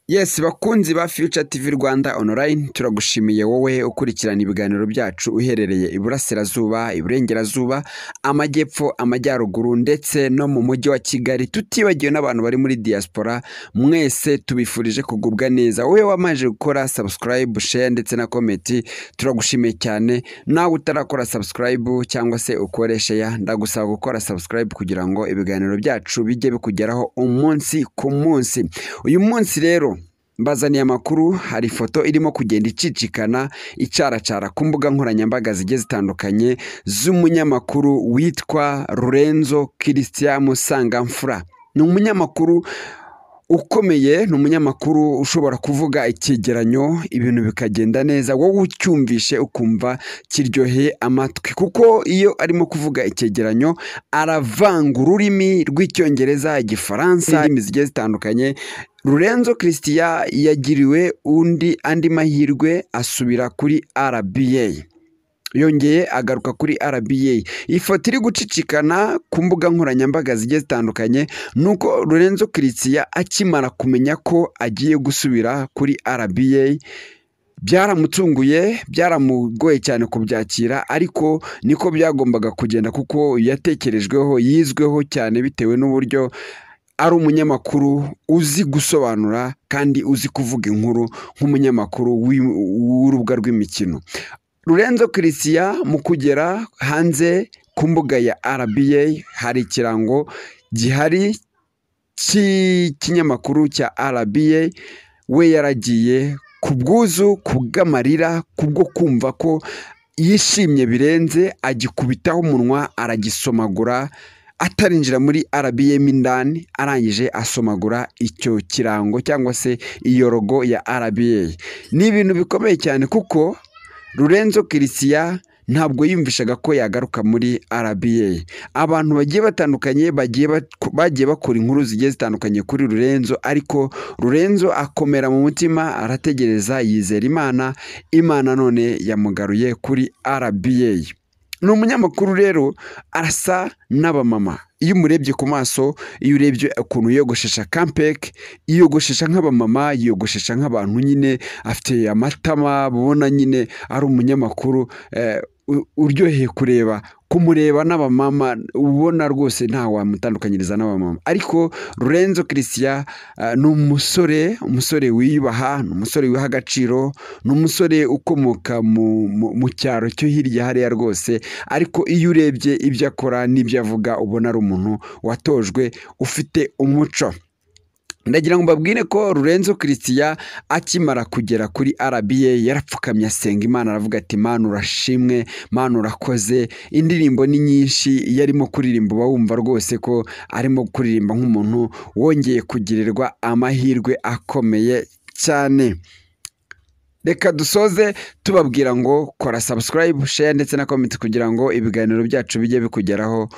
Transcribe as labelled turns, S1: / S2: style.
S1: Yes, bakunzi ba Future TV Rwanda online, turagushimiye wowe ukurikirana ibiganiro byacu uherereye iburasirazuba, iburengerazuba, amajyepfo, amajyaruguru ndetse no mu mujyi wa Kigali, tutibagiwe n'abantu bari muri diaspora. Mwese tubifurije kugubwa neza. Wowe wamaje gukora subscribe, share ndetse na comment, turagushimiye cyane. Nawe utarakora subscribe cyangwa se ukore share, ndagusaba gukora subscribe kugira ngo ibiganiro byacu bijye bikugeraho umunsi ku munsi. Uyu munsi rero mbazaniye amakuru, hari ifoto irimo kugenda icicikana icaracara ku mbuga nkoranyambaga zigiye zitandukanye z'umunyamakuru witwa Lorenzo Christian Musangamfura. Ni umunyamakuru ukomeye, ni umunyamakuru ushobora kuvuga icyegeranyo ibintu bikagenda neza, wowe ucyumvishe ukumva kiryoheye amatwi, kuko iyo arimo kuvuga icyegeranyo aravanga ururimi rw'icyongereza, igifaransa n'indimi zigiye zitandukanye. Lorenzo Christian yagiriwe andi mahirwe asubira kuri RBA, yongeye agaruka kuri RBA. Ifoto iri gucicikana ku mbuga nkoranyambaga zigiye zitandukanye nuko Lorenzo Christian akimara kumenya ko agiye gusubira kuri RBA byaramutunguye, byaramugoye cyane kubyakira, ariko niko byagombaga kugenda kuko yatekerejweho, yizweho cyane bitewe n'uburyo ari umunyamakuru uzi gusobanura kandi uzi kuvuga inkuru nk'umunyamakuru w'urubuga rw'imikino. Lorenzo Christian mu kugera hanze ku mbuga ya RBA hari ikirango gihari cy'ikinyamakuru cya RBA. We yaragiye ku bwuzu, ku bw'amarira, kubwo kumva ko yishimye birenze, agikubitaho umunwa aragisomagura atarinjira muri RBA mindani, arangije asomagura icyo kirango cyangwa se iyo logo ya RBA. Ni ibintu bikomeye cyane kuko Lorenzo Christian ntabwo yumvishaga ko yagaruka muri RBA. Abantu bagiye batandukanye bagiye bakora inkuru zigiye zitandukanye kuri Lorenzo, ariko Lorenzo akomera mu mutima, arategereza, yizera Imana. Imana none yamugaruye kuri RBA. Ni umunyamakuru rero arasa n'abamama. Iyo umurebye ku maso, iyo urebye ukuntu yiyogoshesha kampeke, yiyogoshesha nk'abamama, yiyogoshesha nk'abantu nyine afite amatama, ubona nyine ari umunyamakuru uryoheye kumureba n'abamama, ubona rwose nta wamutandukanyiriza n'abamama. Ariko Lorenzo Christian ni umusore wiyubaha, ni umusore wiha agaciro, ni umusore ukomoka mu cyaro cyo hirya hariya rwose, ariko iyo urebye ibyo akora n'ibyo avuga ubona ari umuntu watojwe, ufite umuco. Ndagira ngo mbabwire ko Lorenzo Christian akimara kugera kuri RBA yarapfukamye asenga Imana, aravuga ati Mana urashimwe, Mana urakoze. Indirimbo ni nyinshi, iyo arimo kuririmba uba wumva rwose ko arimo kuririmba nk'umuntu wongeye kugirirwa amahirwe akomeye cyane. Reka dusoze tubabwira ngo kora subscribe, share ndetse na comment kugira ngo ibiganiro byacu bijye bikugeraho